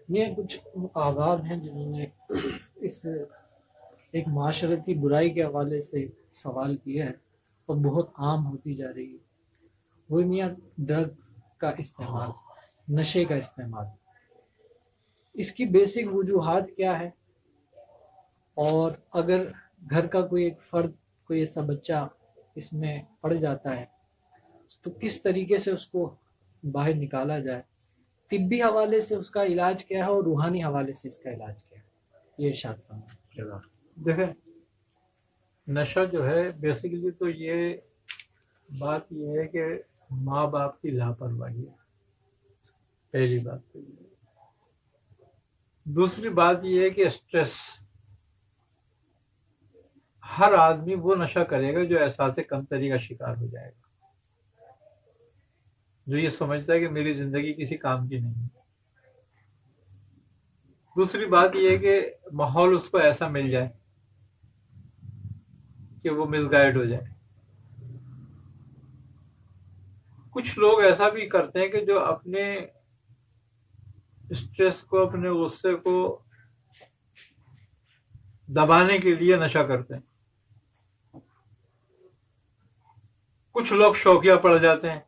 یہ کچھ آداب ہیں جنہوں نے اس ایک معاشرتی برائی کے حوالے سے سوال کیا ہے اور بہت عام ہوتی جا رہی ہے، وہ میاں ڈرگس کا استعمال، نشے کا استعمال۔ اس کی بیسک وجوہات کیا ہے، اور اگر گھر کا کوئی ایک فرد، کوئی ایسا بچہ اس میں پڑ جاتا ہے تو کس طریقے سے اس کو باہر نکالا جائے، طبی حوالے سے اس کا علاج کیا ہے اور روحانی حوالے سے اس کا علاج کیا ہے، یہ ارشاد فرمائیں۔ دیکھیں، نشہ جو ہے بیسیکلی تو یہ بات یہ ہے کہ ماں باپ کی لاپرواہی ہے، پہلی بات تو یہ ہے۔ دوسری بات یہ ہے کہ اسٹریس، ہر آدمی وہ نشہ کرے گا جو احساس کمتری کا شکار ہو جائے گا، جو یہ سمجھتا ہے کہ میری زندگی کسی کام کی نہیں ہے۔ دوسری بات یہ ہے کہ ماحول اس کو ایسا مل جائے کہ وہ مس گائیڈ ہو جائے۔ کچھ لوگ ایسا بھی کرتے ہیں کہ جو اپنے اسٹریس کو، اپنے غصے کو دبانے کے لیے نشہ کرتے ہیں۔ کچھ لوگ شوقیہ پڑ جاتے ہیں۔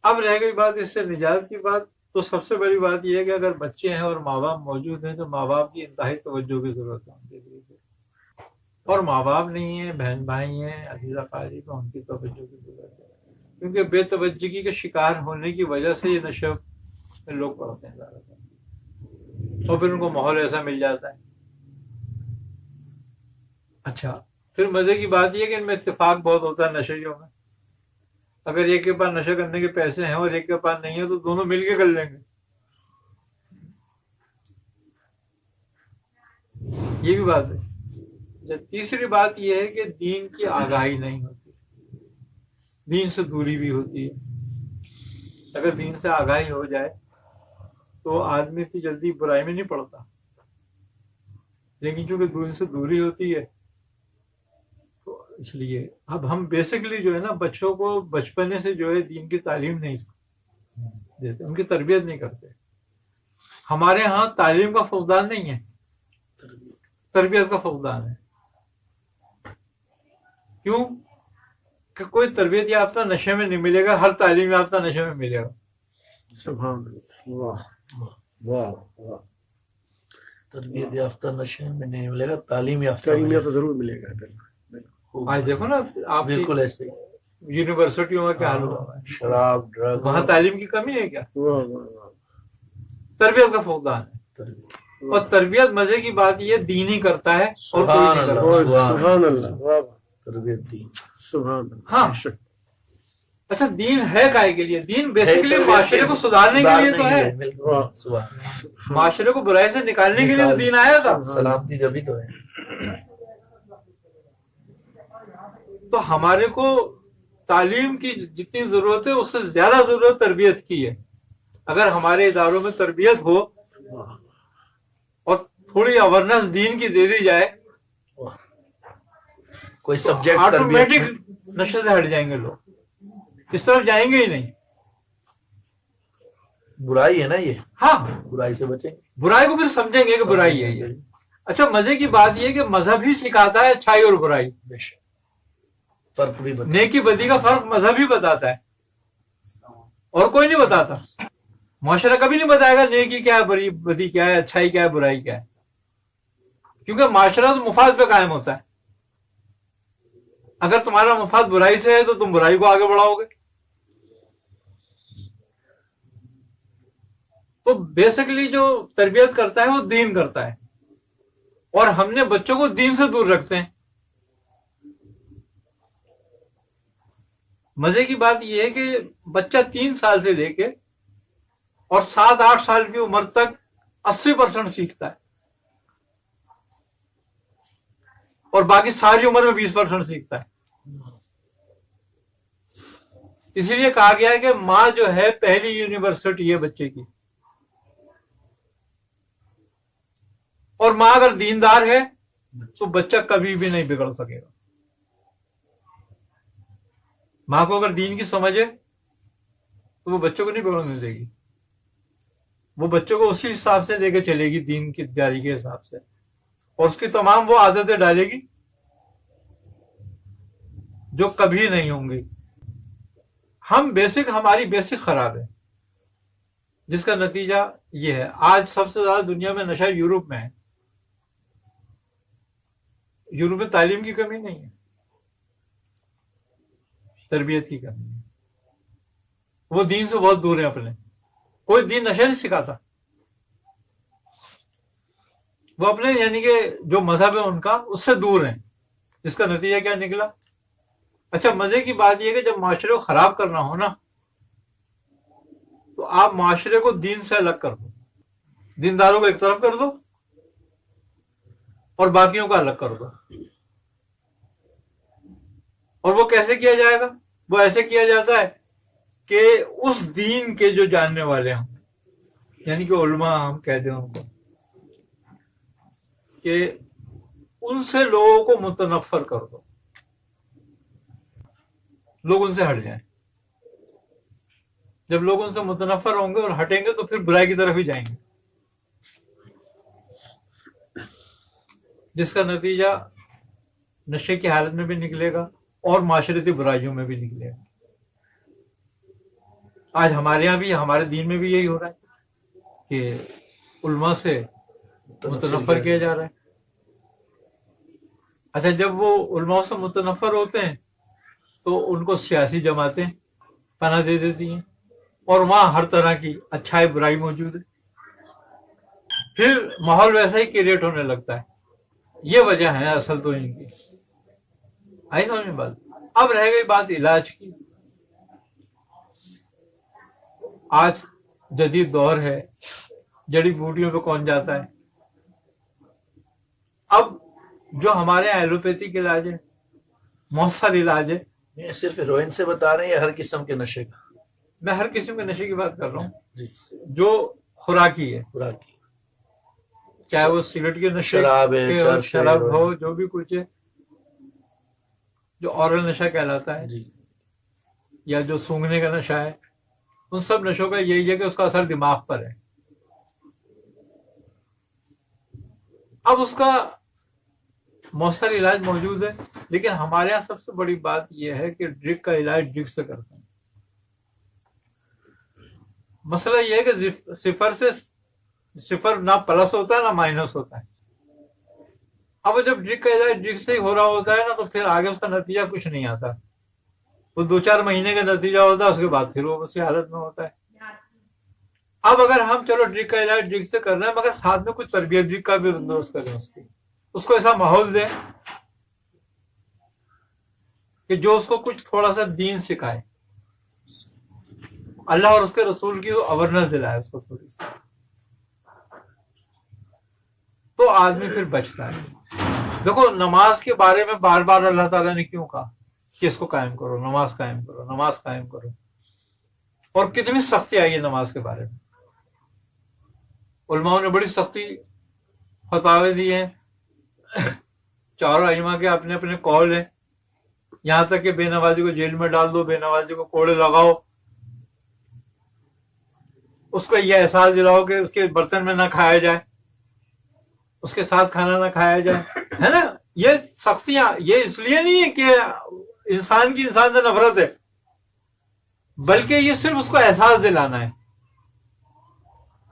اب رہ گئی بات اس سے نجات کی بات، تو سب سے بڑی بات یہ ہے کہ اگر بچے ہیں اور ماں باپ موجود ہیں تو ماں باپ کی انتہائی توجہ کی ضرورت ہے ان کے لیے، اور ماں باپ نہیں ہیں، بہن بھائی ہیں، عزیزہ قاری، تو ان کی توجہ کی ضرورت ہے، کیونکہ بے توجگی کے شکار ہونے کی وجہ سے یہ نشے میں لوگ پڑتے ہیں زیادہ تر، اور پھر ان کو ماحول ایسا مل جاتا ہے۔ اچھا، پھر مزے کی بات یہ ہے کہ ان میں اتفاق بہت ہوتا ہے نشیوں میں۔ اگر ایک کے پاس نشہ کرنے کے پیسے ہیں اور ایک کے پاس نہیں ہے تو دونوں مل کے کر لیں گے۔ یہ بھی بات ہے۔ تیسری بات یہ ہے کہ دین کی آگاہی نہیں ہوتی، دین سے دوری بھی ہوتی ہے۔ اگر دین سے آگاہی ہو جائے تو آدمی اتنی جلدی برائی میں نہیں پڑتا، لیکن چونکہ دین سے دوری ہوتی ہے تو اس لیے اب ہم بیسکلی جو ہے نا بچوں کو بچپنے سے جو ہے دین کی تعلیم نہیں دیتے، ان کی تربیت نہیں کرتے۔ ہمارے ہاں تعلیم کا فقدان نہیں ہے، تربیت کا فقدان ہے۔ کیوں کہ کوئی تربیت یافتہ نشے میں نہیں ملے گا، ہر تعلیم یافتہ نشے میں ملے گا۔ سبحان اللہ، واہ واہ واہ، تربیت یافتہ نشے میں نہیں ملے گا، تعلیم یافتہ ضرور ملے گا۔ آج دیکھو نا آپ بالکل ایسے ہی یونیورسٹیوں میں کیا حال ہوا ہے، شراب، ڈرگز، وہاں تعلیم کی کمی ہے کیا؟ واہ واہ واہ، تربیت کا فقدان ہے۔ اور تربیت مزے کی بات یہ دین ہی کرتا ہے اور کوئی نہیں کرتا۔ سبحان اللہ، واہ، تربیت دین، سبحان اللہ۔ ہاں، اچھا دین ہے کائے کے لیے؟ دین بیسیکلی معاشرے کو سدھارنے کے لیے تو ہے، معاشرے کو برائی سے نکالنے کے لیے تو دین آیا تھا۔ سلامتی جبھی تو ہے۔ تو ہمارے کو تعلیم کی جتنی ضرورت ہے اس سے زیادہ ضرورت تربیت کی ہے۔ اگر ہمارے اداروں میں تربیت ہو اور تھوڑی اویرنس دین کی دے دی جائے، کوئی سبجیکٹ آٹومیٹک نشے سے ہٹ جائیں گے لوگ، اس طرف جائیں گے ہی نہیں۔ برائی ہے نا یہ، ہاں، برائی سے بچیں گے، برائی کو پھر سمجھیں گے کہ برائی ہے یہ۔ اچھا مزے کی بات یہ کہ مذہب ہی سکھاتا ہے اچھائی اور برائی، بے شک فرق بھی بتا، نیکی بدی کا فرق مذہب ہی بتاتا ہے، اور کوئی نہیں بتاتا۔ معاشرہ کبھی نہیں بتائے گا نیکی کیا ہے، بدی کیا ہے، اچھائی کیا ہے، برائی کیا ہے، کیونکہ معاشرہ تو مفاد پہ قائم ہوتا ہے۔ اگر تمہارا مفاد برائی سے ہے تو تم برائی کو آگے بڑھاؤ گے۔ تو بیسکلی جو تربیت کرتا ہے وہ دین کرتا ہے، اور ہم نے بچوں کو دین سے دور رکھتے ہیں۔ مزے کی بات یہ ہے کہ بچہ 3 سال سے لے کے اور 7-8 سال کی عمر تک 80% سیکھتا ہے، اور باقی ساری عمر میں 20% سیکھتا ہے۔ اسی لیے کہا گیا ہے کہ ماں جو ہے پہلی یونیورسٹی ہے بچے کی، اور ماں اگر دیندار ہے تو بچہ کبھی بھی نہیں بگڑ سکے گا۔ ماں کو اگر دین کی سمجھ ہے تو وہ بچوں کو نہیں بڑھنے دے گی، وہ بچوں کو اسی حساب سے لے کے چلے گی، دین کی تیاری کے حساب سے، اور اس کی تمام وہ عادتیں ڈالے گی جو کبھی نہیں ہوں گی۔ ہماری بیسک خراب ہے، جس کا نتیجہ یہ ہے آج سب سے زیادہ دنیا میں نشہ یورپ میں ہے۔ یورپ میں تعلیم کی کمی نہیں ہے، تربیت کی کمی ہے، وہ دین سے بہت دور ہے اپنے، کوئی دین نشہ نہیں سکھاتا، وہ اپنے یعنی کہ جو مذہب ہے ان کا اس سے دور ہیں، جس کا نتیجہ کیا نکلا؟ اچھا مزے کی بات یہ ہے کہ جب معاشرے کو خراب کرنا ہو نا تو آپ معاشرے کو دین سے الگ کر دو، دینداروں کو ایک طرف کر دو اور باقیوں کو الگ کر دو۔ اور وہ کیسے کیا جائے گا؟ وہ ایسے کیا جاتا ہے کہ اس دین کے جو جاننے والے ہوں، یعنی کہ علماء ہم کہتے ہیں ان کو، کہ ان سے لوگوں کو متنفر کر دو، لوگ ان سے ہٹ جائیں۔ جب لوگ ان سے متنفر ہوں گے اور ہٹیں گے تو پھر برائی کی طرف ہی جائیں گے، جس کا نتیجہ نشے کی حالت میں بھی نکلے گا اور معاشرتی برائیوں میں بھی نکلے گا۔ آج ہمارے یہاں بھی، ہمارے دین میں بھی یہی ہو رہا ہے کہ علماء سے متنفر کیا جا رہا ہے۔ اچھا جب وہ علماء سے متنفر ہوتے ہیں تو ان کو سیاسی جماعتیں پناہ دے دیتی ہیں، اور وہاں ہر طرح کی اچھائی برائی موجود ہے، پھر ماحول ویسا ہی کریٹ ہونے لگتا ہے۔ یہ وجہ ہے اصل تو ان کی، آئی سمجھ میں بات؟ اب رہ گئی بات علاج کی۔ آج جدید دور ہے، جڑی بوٹیوں پہ کون جاتا ہے؟ اب جو ہمارے ایلوپیتھک علاج ہے، مؤثر علاج ہے، یہ صرف ہیروئن سے بتا رہے ہیں یا ہر قسم کے نشے کا؟ میں ہر قسم کے نشے کی بات کر رہا ہوں جی، جو خوراکی ہے، خوراکی، چاہے وہ سگریٹ کے نشے شراب ہے، ہو، چرس ہے، شراب ہو، جو بھی کچھ ہے، جو اورل نشہ کہلاتا ہے، جی، یا جو سونگھنے کا نشہ ہے، ان سب نشوں کا یہی ہے کہ اس کا اثر دماغ پر ہے۔ اب اس کا مؤثر علاج موجود ہے، لیکن ہمارے یہاں سب سے بڑی بات یہ ہے کہ ڈرگ کا علاج ڈرگ سے کرتے ہیں۔ مسئلہ یہ ہے کہ صفر نہ پلس ہوتا ہے نہ مائنس ہوتا ہے۔ اب جب ڈرگ کا علاج ڈرگ سے ہی ہو رہا ہوتا ہے نا تو پھر آگے اس کا نتیجہ کچھ نہیں آتا، وہ 2-4 مہینے کا نتیجہ ہوتا ہے، اس کے بعد پھر وہ اسی حالت میں ہوتا ہے۔ اب اگر ہم چلو ڈرگ کا علاج ڈرگ سے کر رہے ہیں، مگر ساتھ میں کچھ تربیت ڈرگ کا بھی بندوبست کریں، اس کو ایسا ماحول دیں کہ جو اس کو کچھ تھوڑا سا دین سکھائے، اللہ اور اس کے رسول کی اویئرنیس دلائے اس کو تھوڑی سی، تو آدمی پھر بچتا ہے۔ دیکھو نماز کے بارے میں بار بار اللہ تعالیٰ نے کیوں کہا کہ اس کو قائم کرو، نماز قائم کرو، نماز قائم کرو، اور کتنی سختی آئی ہے نماز کے بارے میں۔ علماء نے بڑی سختی فتاوے دی ہیں، چاروں ائمہ کے اپنے اپنے قول ہیں، یہاں تک کہ بے نمازی کو جیل میں ڈال دو، بے نمازی کو کوڑے لگاؤ، اس کو یہ احساس دلاؤ کہ اس کے برتن میں نہ کھایا جائے، اس کے ساتھ کھانا نہ کھایا جائے، ہے نا؟ یہ سختیاں یہ اس لیے نہیں ہے کہ انسان کی انسان سے نفرت ہے، بلکہ یہ صرف اس کو احساس دلانا ہے۔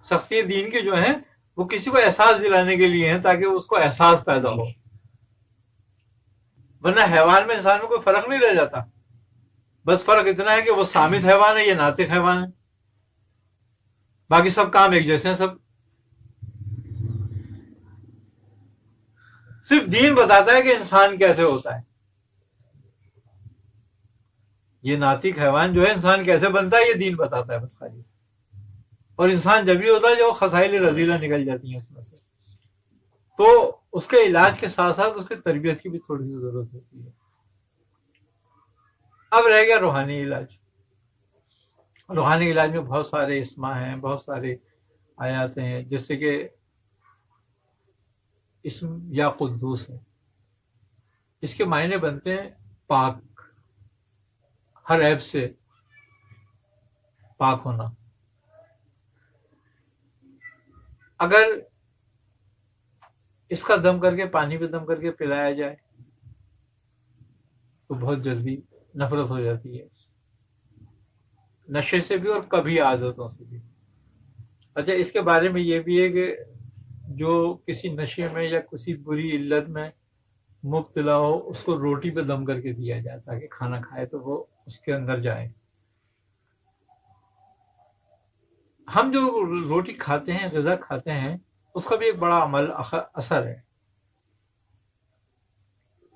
سختی دین کی جو ہیں وہ کسی کو احساس دلانے کے لیے ہیں، تاکہ اس کو احساس پیدا ہو، ورنہ حیوان میں انسان میں کوئی فرق نہیں رہ جاتا، بس فرق اتنا ہے کہ وہ صامت حیوان ہے، یہ ناطق حیوان ہے، باقی سب کام ایک جیسے ہیں سب۔ صرف دین بتاتا ہے کہ انسان کیسے ہوتا ہے، یہ ناطق حیوان جو ہے انسان کیسے بنتا ہے یہ دین بتاتا ہے بس خالی، اور انسان جب ہی ہوتا ہے جب خصائل رذیلہ نکل جاتی ہیں اس میں سے، تو اس کے علاج کے ساتھ ساتھ اس کی تربیت کی بھی تھوڑی سی ضرورت ہوتی ہے۔ اب رہ گیا روحانی علاج۔ روحانی علاج میں بہت سارے اسما ہیں، بہت سارے آیات ہیں، جیسے کہ اسم یا قدوس ہے، اس کے معنی بنتے ہیں پاک، ہر عیب سے پاک ہونا. اگر اس کا دم کر کے پانی پہ دم کر کے پلایا جائے تو بہت جلدی نفرت ہو جاتی ہے نشے سے بھی اور کبھی عادتوں سے بھی. اچھا اس کے بارے میں یہ بھی ہے کہ جو کسی نشے میں یا کسی بری علت میں مبتلا ہو اس کو روٹی پہ دم کر کے دیا جائے تاکہ کھانا کھائے تو وہ اس کے اندر جائے. ہم جو روٹی کھاتے ہیں غذا کھاتے ہیں اس کا بھی ایک بڑا عمل اثر ہے.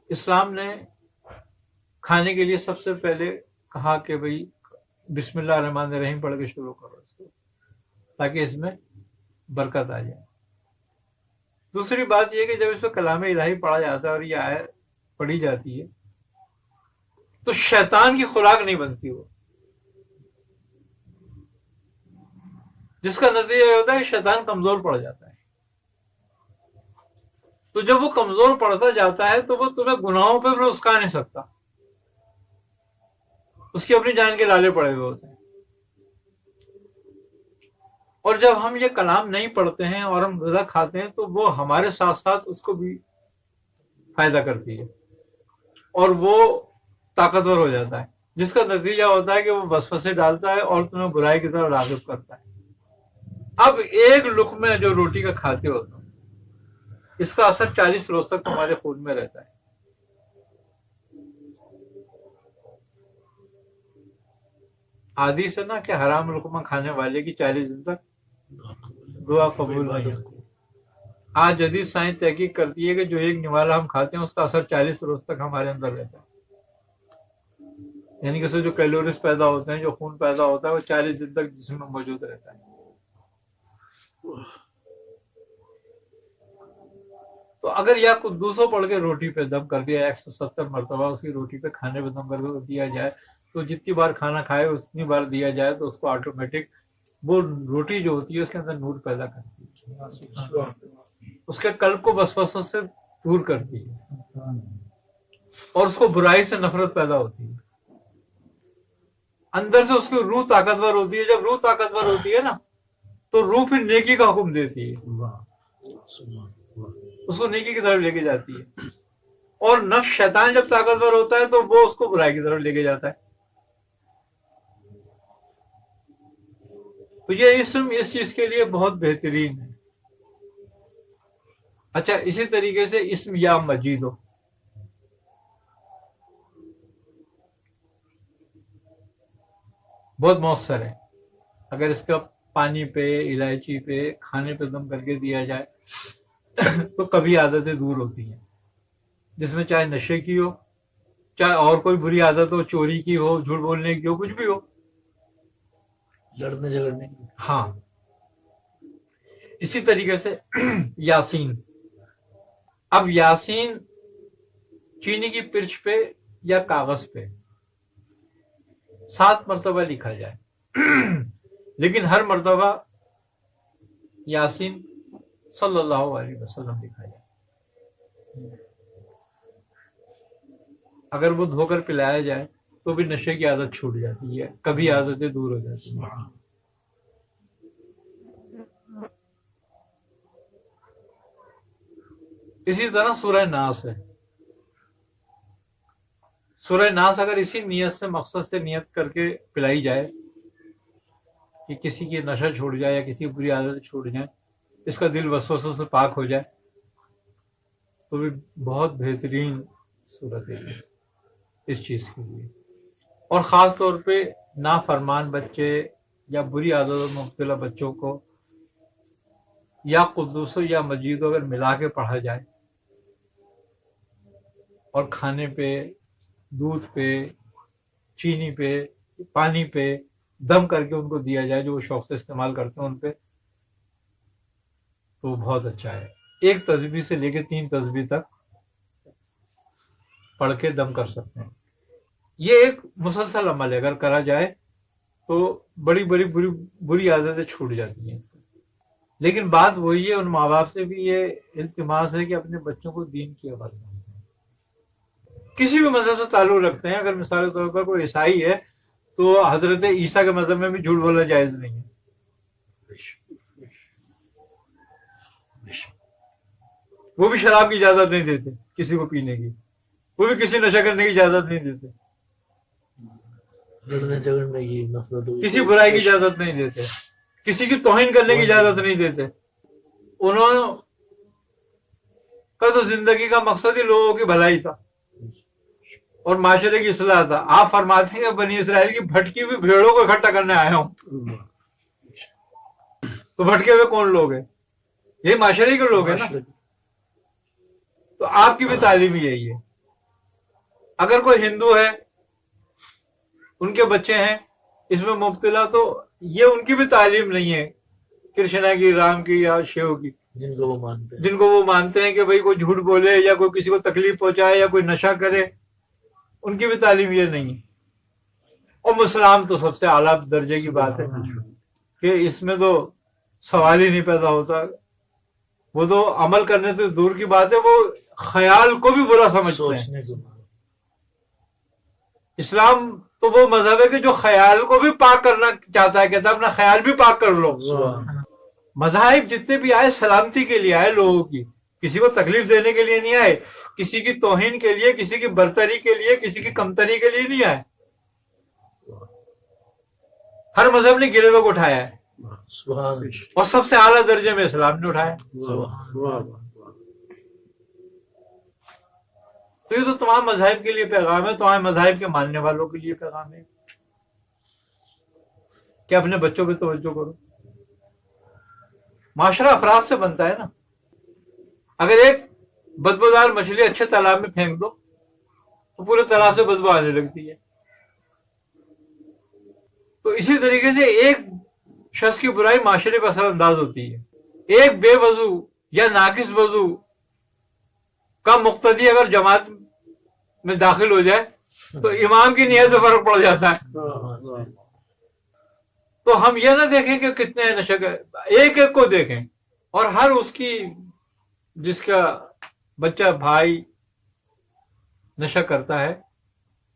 اسلام نے کھانے کے لیے سب سے پہلے کہا کہ بھئی بسم اللہ الرحمن الرحیم پڑھ کے شروع کرو اس کو تاکہ اس میں برکت آ جائے. دوسری بات یہ کہ جب اس پہ کلام الہی پڑھا جاتا ہے اور یہ آیت پڑھی جاتی ہے تو شیطان کی خوراک نہیں بنتی وہ، جس کا نتیجہ یہ ہوتا ہے کہ شیطان کمزور پڑ جاتا ہے. تو جب وہ کمزور پڑتا جاتا ہے تو وہ تمہیں گناہوں پہ بھی اسکا نہیں سکتا، اس کی اپنی جان کے لالے پڑے ہوئے ہوتے ہیں. اور جب ہم یہ کلام نہیں پڑھتے ہیں اور ہم غذا کھاتے ہیں تو وہ ہمارے ساتھ ساتھ اس کو بھی فائدہ کرتی ہے اور وہ طاقتور ہو جاتا ہے، جس کا نتیجہ ہوتا ہے کہ وہ وسوسے ڈالتا ہے اور تمہیں برائی کی طرف راغب کرتا ہے. اب ایک لقمہ جو روٹی کا کھاتے ہو تم، اس کا اثر 40 روز تک تمہارے خون میں رہتا ہے. عادی سے نا کہ حرام لقمہ کھانے والے کی 40 دن تک دعا قبول نہیں ہوتی. آج جدید سائنس تحقیق کرتی ہے کہ جو ایک نوالا ہم کھاتے ہیں اس کا اثر 40 روز تک ہمارے اندر رہتا ہے. یعنی کہ جو کیلوریز پیدا ہوتے ہیں، جو خون پیدا ہوتا ہے، وہ 40 دن تک جسم میں موجود رہتا ہے. تو اگر یا قدوسوں پڑھ کے روٹی پہ دم کر دیا 170 مرتبہ اس کی روٹی پہ کھانے پہ دم کر کے دیا جائے تو جتنی بار کھانا کھائے اتنی بار دیا جائے تو اس کو آٹومیٹک وہ روٹی جو ہوتی ہے اس کے اندر نور پیدا کرتی ہے، اس کے قلب کو وسوسوں سے دور کرتی ہے اور اس کو برائی سے نفرت پیدا ہوتی ہے. اندر سے اس کی روح طاقتور ہوتی ہے. جب روح طاقتور ہوتی ہے نا تو روح پھر نیکی کا حکم دیتی ہے، اس کو نیکی کی طرف لے کے جاتی ہے. اور نفس شیطان جب طاقتور ہوتا ہے تو وہ اس کو برائی کی طرف لے کے جاتا ہے. تو یہ اسم اس چیز کے لیے بہت بہترین ہے. اچھا اسی طریقے سے اسم یا مجید ہو، بہت مؤثر ہے. اگر اس کا پانی پہ الائچی پہ کھانے پہ دم کر کے دیا جائے تو کبھی عادتیں دور ہوتی ہیں، جس میں چاہے نشے کی ہو، چاہے اور کوئی بری عادت ہو، چوری کی ہو، جھوٹ بولنے کی ہو، کچھ بھی ہو، لڑنے جھگڑنے کی. ہاں. اسی طریقے سے یاسین. اب یاسین چینی کی پرچ پہ یا کاغذ پہ 7 مرتبہ لکھا جائے لیکن ہر مرتبہ یاسین صلی اللہ علیہ وسلم لکھا جائے. اگر وہ دھو کر پلایا جائے تو بھی نشے کی عادت چھوٹ جاتی ہے، کبھی عادتیں دور ہو جاتی ہیں. اسی طرح سورہ ناس ہے. سورہ ناس اگر اسی نیت سے مقصد سے نیت کر کے پلائی جائے کہ کسی کی نشہ چھوڑ جائے یا کسی کی بری عادت چھوڑ جائے، اس کا دل وسوسوں سے پاک ہو جائے، تو بھی بہت بہترین صورت ہے اس چیز کے لیے. اور خاص طور پہ نافرمان بچے یا بری عادتوں میں مبتلا بچوں کو یا قدوس یا مجید اگر ملا کے پڑھا جائے اور کھانے پہ، دودھ پہ، چینی پہ، پانی پہ دم کر کے ان کو دیا جائے جو وہ شوق سے استعمال کرتے ہیں ان پہ، تو بہت اچھا ہے. 1 تسبیح سے لے کے 3 تسبیح تک پڑھ کے دم کر سکتے ہیں. یہ ایک مسلسل عمل ہے، اگر کرا جائے تو بڑی بری عادتیں چھوٹ جاتی ہیں اس سے. لیکن بات وہی ہے، ان ماں باپ سے بھی یہ التماس ہے کہ اپنے بچوں کو دین کی آواز میں، کسی بھی مذہب سے تعلق رکھتے ہیں، اگر مثال کے طور پر کوئی عیسائی ہے تو حضرت عیسیٰ کے مذہب میں بھی جھوٹ بولنا جائز نہیں ہے. وہ بھی شراب کی اجازت نہیں دیتے کسی کو پینے کی, وہ بھی کسی نشہ کرنے کی اجازت نہیں دیتے, لڑنے جھگڑنے کی, نفرت, کسی برائی کی اجازت نہیں دیتے, کسی کی توہین کرنے کی اجازت نہیں دیتے. انہوں کا تو زندگی کا مقصد ہی لوگوں کی بھلائی تھا اور معاشرے کی اصلاح تھا. آپ فرماتے ہیں کہ بنی اسرائیل کی بھٹکی ہوئی بھیڑوں کو اکٹھا کرنے آیا ہوں. تو بھٹکے ہوئے کون لوگ ہیں؟ یہی معاشرے کے لوگ ہیں نا. تو آپ کی بھی تعلیم یہی ہے. اگر کوئی ہندو ہے, ان کے بچے ہیں اس میں مبتلا, تو یہ ان کی بھی تعلیم نہیں ہے کرشنا کی, رام کی یا شیو کی, جن کو وہ مانتے ہیں کہ بھئی کوئی جھوٹ بولے یا کوئی کسی کو تکلیف پہنچائے یا کوئی نشہ کرے, ان کی بھی تعلیم یہ نہیں ہے. اور اسلام تو سب سے اعلیٰ درجے کی بات ہے کہ اس میں تو سوال ہی نہیں پیدا ہوتا. وہ تو عمل کرنے سے دور کی بات ہے, وہ خیال کو بھی برا سمجھتے ہیں. اسلام تو وہ مذہب ہے کہ جو خیال کو بھی پاک کرنا چاہتا ہے, کہتا ہے اپنا خیال بھی پاک کر لو. مذاہب جتنے بھی آئے سلامتی کے لیے آئے لوگوں کی, کسی کو تکلیف دینے کے لیے نہیں آئے, کسی کی توہین کے لیے, کسی کی برتری کے لیے, کسی کی کمتری کے لیے نہیں آئے. ہر مذہب نے گروہ کو اٹھایا ہے اور سب سے اعلیٰ درجے میں اسلام نے اٹھایا. تو یہ تو تمام مذاہب کے لیے پیغام ہے, تمام مذاہب کے ماننے والوں کے لیے پیغام ہے کہ اپنے بچوں پہ توجہ کرو. معاشرہ افراد سے بنتا ہے نا. اگر ایک بدبودار مچھلی اچھے تالاب میں پھینک دو تو پورے تالاب سے بدبو آنے لگتی ہے. تو اسی طریقے سے ایک شخص کی برائی معاشرے پر اثر انداز ہوتی ہے. ایک بے وضو یا ناقص وضو کا مقتدی اگر جماعت میں داخل ہو جائے تو امام کی نیت میں فرق پڑ جاتا ہے. تو ہم یہ نہ دیکھیں کہ کتنے نشہ کر, ایک ایک کو دیکھیں, اور ہر اس کی جس کا بچہ بھائی نشہ کرتا ہے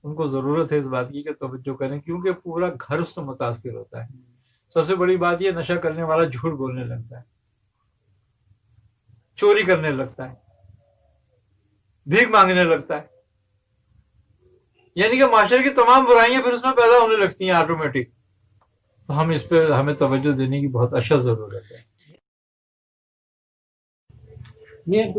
ان کو ضرورت ہے اس بات کی کہ توجہ کریں, کیونکہ پورا گھر اس سے متاثر ہوتا ہے. سب سے بڑی بات یہ, نشہ کرنے والا جھوٹ بولنے لگتا ہے, چوری کرنے لگتا ہے, بھیک مانگنے لگتا ہے, یعنی کہ معاشرے کی تمام برائیاں پھر اس میں پیدا ہونے لگتی ہیں آٹومیٹک. تو ہم اس پہ ہمیں توجہ دینے کی بہت اشد ضرورت ہے.